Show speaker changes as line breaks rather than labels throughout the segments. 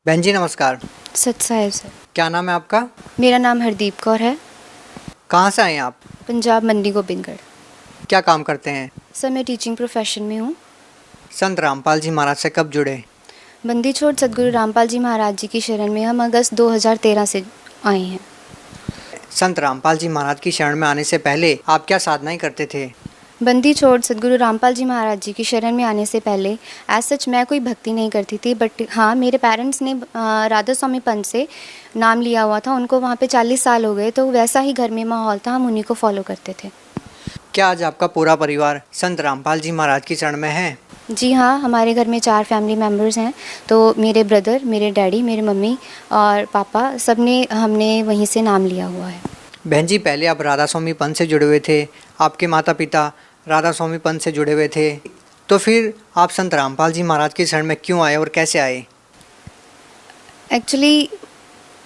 बहन जी नमस्कार।
सत साहिब सर।
क्या नाम है आपका?
मेरा नाम हरदीप कौर है।
कहाँ से आए हैं आप?
पंजाब मंडी गोबिंदगढ़।
क्या काम करते हैं?
सर मैं टीचिंग प्रोफेशन में हूँ।
संत रामपाल जी महाराज से कब जुड़े?
बंदी छोड़ सतगुरु रामपाल जी महाराज जी की शरण में हम अगस्त 2013 से आए हैं।
संत रामपाल जी महाराज की शरण में आने से पहले आप क्या साधनाएं करते थे?
बंदी छोड़ सतगुरु रामपाल जी महाराज जी की शरण में आने से पहले एज सच मैं कोई भक्ति नहीं करती थी, बट हाँ मेरे पेरेंट्स ने राधा स्वामी पंथ से नाम लिया हुआ था। उनको वहाँ पे 40 साल हो गए, तो वैसा ही घर में माहौल था, हम उन्हीं को फॉलो करते थे।
क्या आज आपका पूरा परिवार संत रामपाल जी महाराज की शरण में है?
जी हाँ, हमारे घर में 4 फैमिली मेम्बर्स हैं। तो मेरे ब्रदर, मेरे डैडी, मेरे मम्मी और पापा, सब ने हमने वहीं से नाम लिया हुआ है।
बहन जी पहले आप राधा स्वामी पंथ से जुड़े हुए थे, आपके माता पिता राधा स्वामी पंथ से जुड़े हुए थे, तो फिर आप संत रामपाल जी महाराज की शरण में क्यों आए और कैसे आए?
एक्चुअली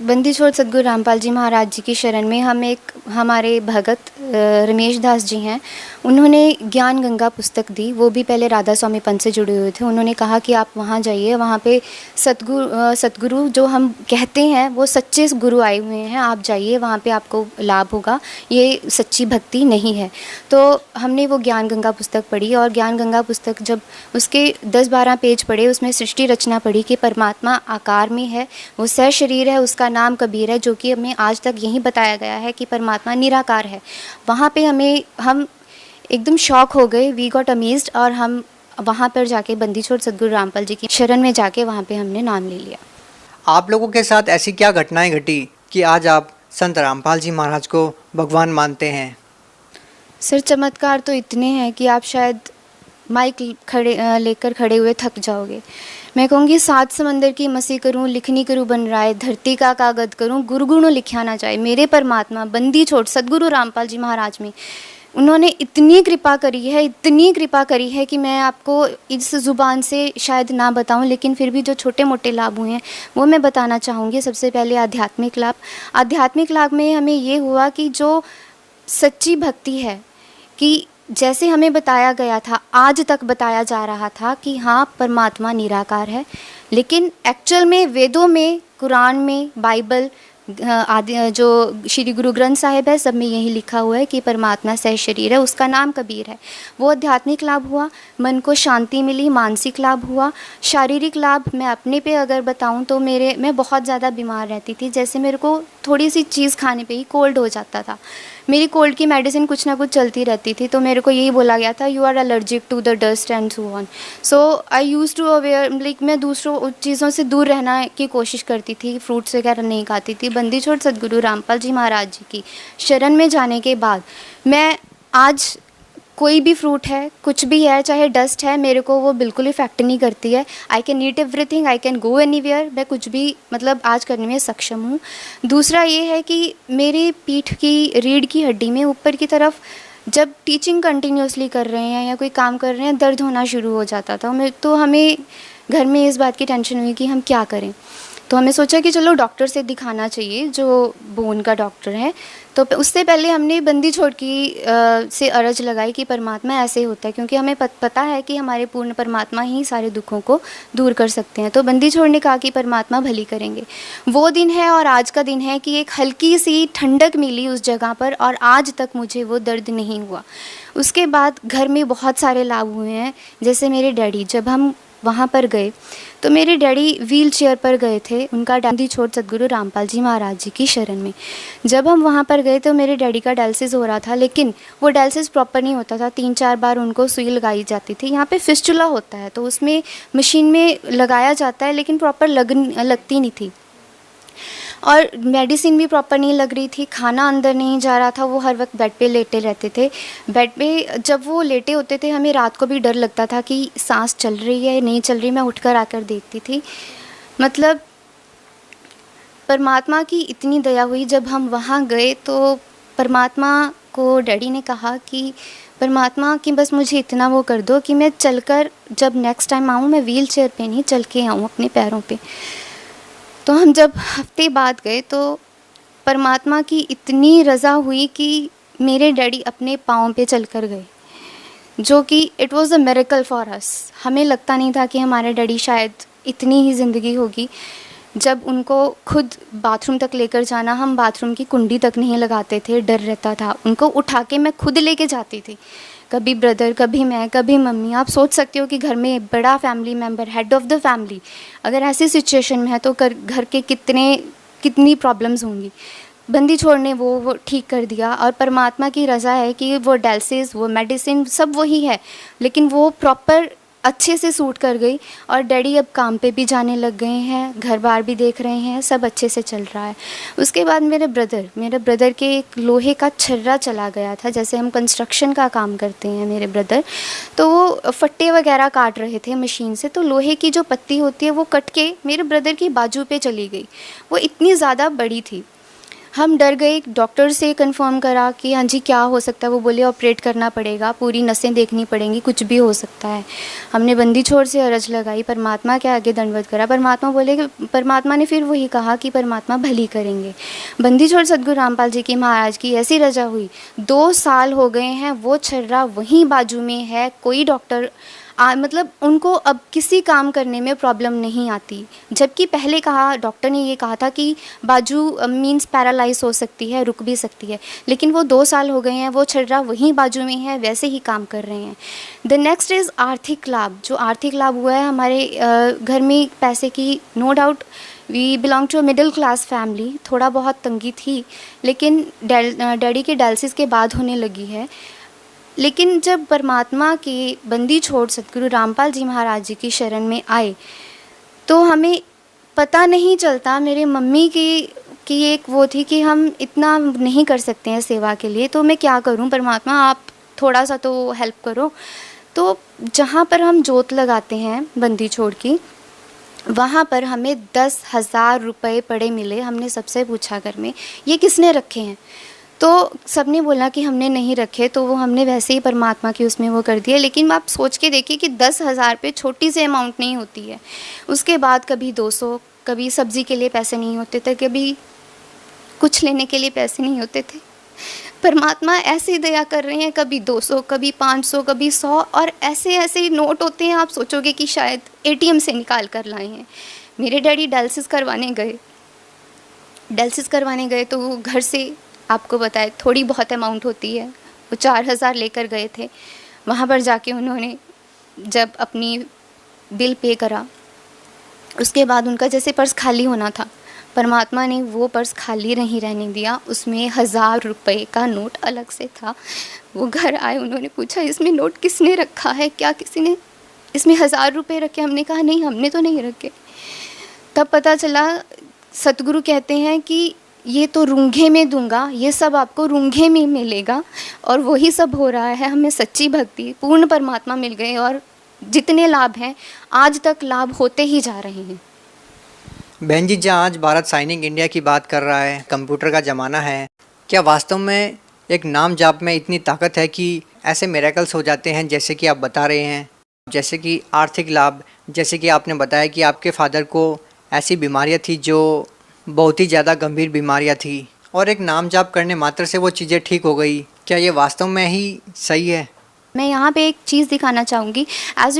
बंदी छोड़ सतगुरु रामपाल जी महाराज जी की शरण में हमारे भगत रमेश दास जी हैं, उन्होंने ज्ञान गंगा पुस्तक दी। वो भी पहले राधा स्वामी पंथ से जुड़े हुए थे। उन्होंने कहा कि आप वहाँ जाइए, वहाँ पे सतगुरु जो हम कहते हैं वो सच्चे गुरु आए हुए हैं, आप जाइए, वहाँ पे आपको लाभ होगा, ये सच्ची भक्ति नहीं है। तो हमने वो ज्ञान गंगा पुस्तक पढ़ी, और ज्ञान गंगा पुस्तक जब उसके 10-12 पेज पढ़े, उसमें सृष्टि रचना पढ़ी कि परमात्मा आकार में है, वो शरीर है, उसका नाम कबीर है, जो कि हमें आज तक यही बताया गया है कि परमात्मा निराकार है। वहाँ पे हम एकदम शॉक हो गए, वी गॉट अमेज्ड, और हम वहाँ पर जाके बंदी छोड़ सतगुरु रामपाल जी की शरण में जाके वहाँ पे हमने नाम ले लिया।
आप लोगों के साथ ऐसी क्या घटनाएं घटी कि आज आप संत रामपाल जी महाराज को भगवान मानते हैं?
सर चमत्कार तो इतने हैं कि आप शायद माइक लेकर खड़े हुए थक जाओगे। मैं कहूँगी 7 समंदर की मसी करूँ, लिखनी करूँ बन रहा है, धरती का कागद करूँ, गुरु गुणों लिखा ना जाए। मेरे परमात्मा बंदी छोड़ सतगुरु रामपाल जी महाराज में उन्होंने इतनी कृपा करी है कि मैं आपको इस ज़ुबान से शायद ना बताऊं, लेकिन फिर भी जो छोटे मोटे लाभ हुए हैं वो मैं बताना चाहूँगी। सबसे पहले आध्यात्मिक लाभ में हमें ये हुआ कि जो सच्ची भक्ति है, कि जैसे हमें बताया गया था, आज तक बताया जा रहा था कि हाँ परमात्मा निराकार है, लेकिन एक्चुअल में वेदों में, कुरान में, बाइबल आदि जो श्री गुरु ग्रंथ साहिब है, सब में यही लिखा हुआ है कि परमात्मा सह शरीर है, उसका नाम कबीर है। वो आध्यात्मिक लाभ हुआ, मन को शांति मिली, मानसिक लाभ हुआ। शारीरिक लाभ मैं अपने पे अगर बताऊं तो मैं बहुत ज़्यादा बीमार रहती थी। जैसे मेरे को थोड़ी सी चीज़ खाने पे ही कोल्ड हो जाता था। मेरी कोल्ड की मेडिसिन कुछ ना कुछ चलती रहती थी, तो मेरे को यही बोला गया था, you are allergic to the dust and so on. So I use to aware, like मैं दूसरों चीज़ों से दूर रहना की कोशिश करती थी, फ्रूट्स वगैरह नहीं खाती थी। बंदी छोड़ सतगुरु रामपाल जी महाराज जी की शरण में जाने के बाद मैं आज कोई भी फ्रूट है, कुछ भी है, चाहे डस्ट है, मेरे को वो बिल्कुल इफेक्ट नहीं करती है। I can eat everything, I can go anywhere, मैं कुछ भी मतलब आज करने में सक्षम हूँ। दूसरा ये है कि मेरी पीठ की रीढ़ की हड्डी में ऊपर की तरफ जब टीचिंग कंटिन्यूसली कर रहे हैं या कोई काम कर रहे हैं, दर्द होना शुरू हो जाता था। तो हमें घर में इस बात की टेंशन हुई कि हम क्या करें, तो हमें सोचा कि चलो डॉक्टर से दिखाना चाहिए, जो बोन का डॉक्टर है। तो उससे पहले हमने बंदी छोड़ की से अर्ज लगाई कि परमात्मा ऐसे होता है, क्योंकि हमें पता है कि हमारे पूर्ण परमात्मा ही सारे दुखों को दूर कर सकते हैं। तो बंदी छोड़ ने कहा कि परमात्मा भली करेंगे। वो दिन है और आज का दिन है कि एक हल्की सी ठंडक मिली उस जगह पर, और आज तक मुझे वो दर्द नहीं हुआ। उसके बाद घर में बहुत सारे लाभ हुए हैं। जैसे मेरे डैडी, जब हम वहाँ पर गए तो मेरे डैडी व्हील चेयर पर गए थे, उनका बंदी छोड़ सतगुरु रामपाल जी महाराज जी की शरण में। जब हम वहाँ पर गए तो मेरे डैडी का डायलिसिस हो रहा था, लेकिन वो डायलिसिस प्रॉपर नहीं होता था। 3-4 बार उनको सुई लगाई जाती थी। यहाँ पे फिस्टुला होता है, तो उसमें मशीन में लगाया जाता है, लेकिन प्रॉपर लगती नहीं थी, और मेडिसिन भी प्रॉपर नहीं लग रही थी, खाना अंदर नहीं जा रहा था। वो हर वक्त बेड पे लेटे रहते थे। बेड पे जब वो लेटे होते थे, हमें रात को भी डर लगता था कि सांस चल रही है नहीं चल रही। मैं उठकर आकर देखती थी। मतलब परमात्मा की इतनी दया हुई। जब हम वहाँ गए तो परमात्मा को डैडी ने कहा कि परमात्मा कि बस मुझे इतना वो कर दो कि मैं चलकर जब नेक्स्ट टाइम आऊँ, मैं व्हील चेयर पर नहीं, चल के आऊँ अपने पैरों पर। तो हम जब हफ्ते बाद गए तो परमात्मा की इतनी रज़ा हुई कि मेरे डैडी अपने पाँव पे चल कर गए, जो कि it was a miracle for us. हमें लगता नहीं था कि हमारे डैडी शायद इतनी ही ज़िंदगी होगी। जब उनको खुद बाथरूम तक लेकर जाना, हम बाथरूम की कुंडी तक नहीं लगाते थे, डर रहता था। उनको उठा के मैं खुद लेके जाती थी, कभी ब्रदर, कभी मैं, कभी मम्मी। आप सोच सकते हो कि घर में बड़ा family member, head of the family, अगर ऐसी सिचुएशन में है तो घर के कितनी प्रॉब्लम्स होंगी। बंदी छोड़ ने वो ठीक कर दिया, और परमात्मा की रज़ा है कि वो डायलिसिस, वो मेडिसिन सब वही है, लेकिन वो प्रॉपर अच्छे से सूट कर गई। और डैडी अब काम पे भी जाने लग गए हैं, घर बार भी देख रहे हैं, सब अच्छे से चल रहा है। उसके बाद मेरे ब्रदर के एक लोहे का छर्रा चला गया था, जैसे हम कंस्ट्रक्शन का काम करते हैं मेरे ब्रदर, तो वो फट्टे वगैरह काट रहे थे मशीन से, तो लोहे की जो पत्ती होती है वो कट के मेरे ब्रदर की बाजू पे चली गई। वो इतनी ज़्यादा बड़ी थी, हम डर गए। डॉक्टर से कंफर्म करा कि हाँ जी क्या हो सकता है, वो बोले ऑपरेट करना पड़ेगा, पूरी नसें देखनी पड़ेंगी, कुछ भी हो सकता है। हमने बंदी छोड़ से अरज लगाई, परमात्मा के आगे दंडवत करा। परमात्मा ने फिर वही कहा कि परमात्मा भली करेंगे। बंदी छोड़ सदगुरु रामपाल जी की महाराज की ऐसी रजा हुई, 2 साल हो गए हैं, वो छर्रा वहीं बाजू में है। कोई डॉक्टर मतलब उनको अब किसी काम करने में प्रॉब्लम नहीं आती, जबकि पहले डॉक्टर ने ये कहा था कि बाजू मींस पैरालाइज हो सकती है, रुक भी सकती है, लेकिन वो 2 साल हो गए हैं, वो छर्रा वहीं बाजू में है, वैसे ही काम कर रहे हैं। द नेक्स्ट इज़ आर्थिक लाभ। जो आर्थिक लाभ हुआ है हमारे घर में पैसे की, no doubt we belong to a middle class family, थोड़ा बहुत तंगी थी, लेकिन डैडी के डायलिसिस के बाद होने लगी है। लेकिन जब परमात्मा के बंदी छोड़ सतगुरु रामपाल जी महाराज जी की शरण में आए, तो हमें पता नहीं चलता। मेरे मम्मी की एक वो थी कि हम इतना नहीं कर सकते हैं सेवा के लिए, तो मैं क्या करूं, परमात्मा आप थोड़ा सा तो हेल्प करो। तो जहाँ पर हम जोत लगाते हैं बंदी छोड़ की, वहाँ पर हमें 10,000 रुपये पड़े मिले। हमने सबसे पूछा घर में ये किसने रखे हैं, तो सबने बोला कि हमने नहीं रखे, तो वो हमने वैसे ही परमात्मा की उसमें वो कर दिया। लेकिन आप सोच के देखिए कि 10,000 पे छोटी सी अमाउंट नहीं होती है। उसके बाद कभी 200, कभी सब्ज़ी के लिए पैसे नहीं होते थे, कभी कुछ लेने के लिए पैसे नहीं होते थे। परमात्मा ऐसे ही दया कर रहे हैं, कभी 200, कभी 500, कभी 100, और ऐसे ऐसे नोट होते हैं, आप सोचोगे कि शायद एटीएम से निकाल कर लाए हैं। मेरे डैडी डायलिसिस करवाने गए तो वो घर से, आपको बताए थोड़ी बहुत अमाउंट होती है, वो 4,000 लेकर गए थे। वहाँ पर जाके उन्होंने जब अपनी बिल पे करा, उसके बाद उनका जैसे पर्स खाली होना था, परमात्मा ने वो पर्स खाली नहीं रहने दिया, उसमें 1,000 रुपये का नोट अलग से था। वो घर आए, उन्होंने पूछा इसमें नोट किसने रखा है, क्या किसी ने इसमें 1,000 रुपये रखे? हमने कहा नहीं, हमने तो नहीं रखे। तब पता चला, सतगुरु कहते हैं कि ये तो रूंघे में दूंगा, ये सब आपको रूंघे में मिलेगा, और वही सब हो रहा है। हमें सच्ची भक्ति, पूर्ण परमात्मा मिल गए, और जितने लाभ हैं आज तक लाभ होते ही जा रहे हैं।
बहन जी, जहाँ आज भारत साइनिंग इंडिया की बात कर रहा है, कंप्यूटर का ज़माना है, क्या वास्तव में एक नाम जाप में इतनी ताकत है कि ऐसे मिरेकल्स हो जाते हैं जैसे कि आप बता रहे हैं? जैसे कि आर्थिक लाभ, जैसे कि आपने बताया कि आपके फादर को ऐसी बीमारियां थी जो बहुत ही ज़्यादा गंभीर बीमारियां थी, और एक नाम जाप करने मात्र से वो चीज़ें ठीक हो गई। क्या ये वास्तव में ही सही है?
मैं यहाँ पे एक चीज़ दिखाना चाहूँगी, एज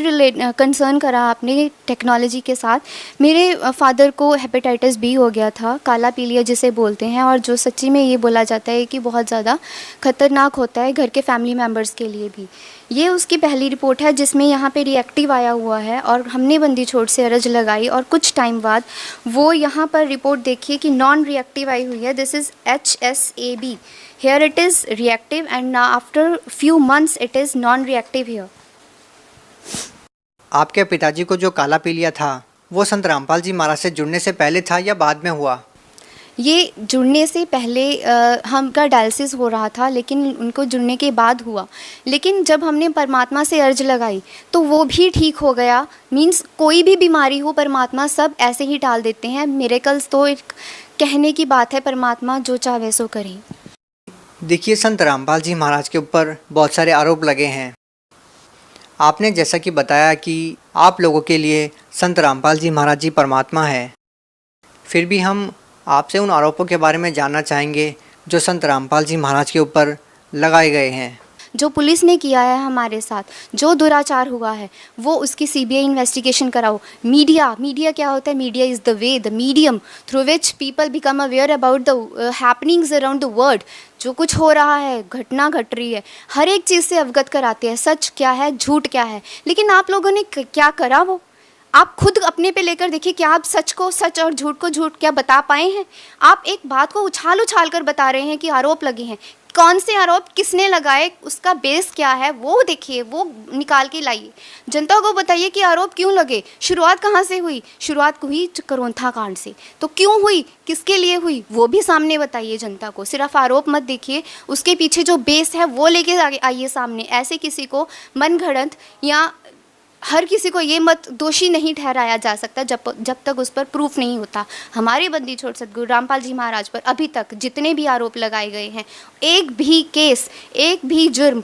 कंसर्न करा आपने टेक्नोलॉजी के साथ। मेरे फादर को हेपेटाइटिस बी हो गया था, काला पीलिया जिसे बोलते हैं, और जो सच्ची में ये बोला जाता है कि बहुत ज़्यादा ख़तरनाक होता है घर के फैमिली मेम्बर्स के लिए भी। ये उसकी पहली रिपोर्ट है जिसमें यहाँ पे रिएक्टिव आया हुआ है, और हमने बंदी छोड़ से अरज लगाई, और कुछ टाइम बाद वो यहाँ पर रिपोर्ट देखिए कि नॉन रिएक्टिव आई हुई है। This is HSAB, here it is reactive, and now after few months it is non reactive here.
आपके पिताजी को जो काला पीलिया था वो संत रामपाल जी महाराज से जुड़ने से पहले था या बाद में हुआ?
ये जुड़ने से पहले हमका डायलिसिस हो रहा था, लेकिन उनको जुड़ने के बाद हुआ। लेकिन जब हमने परमात्मा से अर्ज लगाई तो वो भी ठीक हो गया। मींस कोई भी बीमारी हो, परमात्मा सब ऐसे ही टाल देते हैं। मिरेकल्स तो एक कहने की बात है, परमात्मा जो चाहे सो करे।
देखिए, संत रामपाल जी महाराज के ऊपर बहुत सारे आरोप लगे हैं। आपने जैसा कि बताया कि आप लोगों के लिए संत रामपाल जी महाराज जी परमात्मा है, फिर भी हम आपसे उन आरोपों के बारे में जानना चाहेंगे जो संत रामपाल जी महाराज के ऊपर लगाए गए हैं।
जो पुलिस ने किया है हमारे साथ, जो दुराचार हुआ है, वो उसकी सीबीआई इन्वेस्टिगेशन कराओ। मीडिया क्या होता है? Media is the way, the medium through which people become aware about the happenings around the world. जो कुछ हो रहा है, घटना घट रही है, हर एक चीज़ से अवगत कराते हैं, सच क्या है, झूठ क्या है। लेकिन आप लोगों ने क्या करा? वो आप खुद अपने पे लेकर देखिए, क्या आप सच को सच और झूठ को झूठ क्या बता पाए हैं? आप एक बात को उछाल उछाल कर बता रहे हैं कि आरोप लगे हैं। कौन से आरोप, किसने लगाए, उसका बेस क्या है, वो देखिए, वो निकाल के लाइए। जनता को बताइए कि आरोप क्यों लगे, शुरुआत कहाँ से हुई? शुरुआत हुई करोंथा कांड से। तो क्यों हुई, किसके लिए हुई, वो भी सामने बताइए जनता को। सिर्फ आरोप मत देखिए, उसके पीछे जो बेस है वो लेके आइए सामने। ऐसे किसी को मनगढ़ंत या हर किसी को ये मत दोषी नहीं ठहराया जा सकता जब तक उस पर प्रूफ नहीं होता। हमारे बंदी छोड़ सद्गुरु रामपाल जी महाराज पर अभी तक जितने भी आरोप लगाए गए हैं, एक भी केस, एक भी जुर्म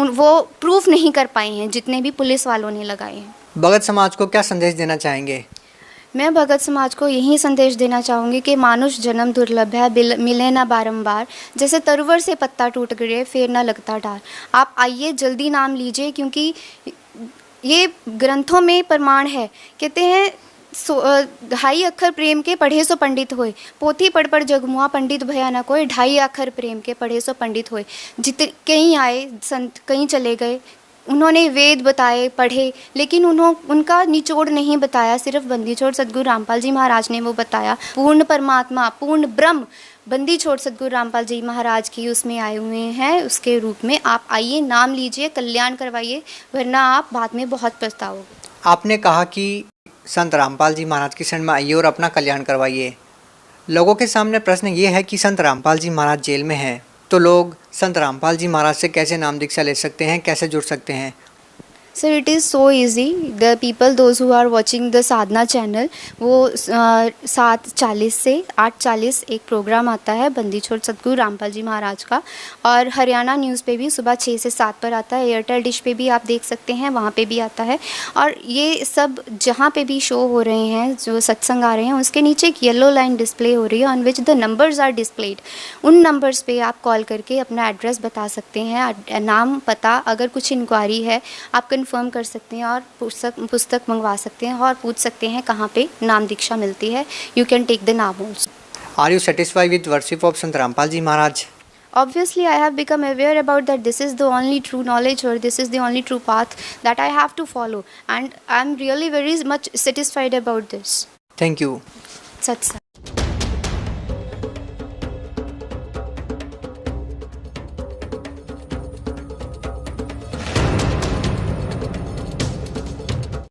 वो प्रूफ नहीं कर पाए हैं, जितने भी पुलिस वालों ने लगाए हैं।
भगत समाज को क्या संदेश देना चाहेंगे?
मैं भगत समाज को यही संदेश देना चाहूँगी कि मानुष जन्म दुर्लभ है, मिले ना बारंबार। जैसे तरुवर से पत्ता टूट गए फिर ना लगता डार। आप आइए, जल्दी नाम लीजिए, क्योंकि ये ग्रंथों में प्रमाण है। कहते हैं ढाई अक्षर प्रेम के पढ़े सो पंडित होए, पोथी पढ़ पढ़ जगमुआ पंडित भया न कोई। ढाई अक्षर प्रेम के पढ़े सो पंडित होए। कहीं आए संत, कहीं चले गए, उन्होंने वेद बताए, पढ़े, लेकिन उनका निचोड़ नहीं बताया। सिर्फ बंदी छोड़ सद्गुरु रामपाल जी महाराज ने वो बताया। पूर्ण परमात्मा, पूर्ण ब्रह्म बंदी छोड़ सद्गुरु रामपाल जी महाराज की उसमें आए हुए हैं, उसके रूप में। आप आइए, नाम लीजिए, कल्याण करवाइए, वरना आप बाद में बहुत पछताओगे।
आपने कहा कि संत रामपाल जी महाराज की शरण में आइए और अपना कल्याण करवाइए। लोगों के सामने प्रश्न ये है कि संत रामपाल जी महाराज जेल में हैं, तो लोग संत रामपाल जी महाराज से कैसे नाम दीक्षा ले सकते हैं, कैसे जुड़ सकते हैं?
Sir, it is so easy. The people those who are watching the Sadhana channel, वो 7:40 से 8:40 एक प्रोग्राम आता है बंदी छोड़ सद्गुरु रामपाल जी महाराज का, और हरियाणा न्यूज़ पे भी सुबह 6 से 7 पर आता है। एयरटेल डिश पे भी आप देख सकते हैं, वहाँ पे भी आता है। और ये सब जहाँ पे भी शो हो रहे हैं, जो सत्संग आ रहे हैं, उसके नीचे एक येलो लाइन डिस्प्ले हो रही है on which the numbers are displayed. उन नंबर्स पे आप कॉल करके अपना एड्रेस बता सकते हैं, नाम, पता। अगर कुछ इंक्वायरी है आप कंफर्म कर सकते हैं और पुस्तक मंगवा सकते हैं और पूछ सकते हैं कहाँ पे नाम दीक्षा मिलती है। You can take the naam also.
Are you satisfied with worship of Sant Rampal ji Maharaj?
Obviously, I have become aware about that this is the only true knowledge, or this is the only true path that I have to follow, and I'm really very much satisfied about this.
Thank you.
Satsang.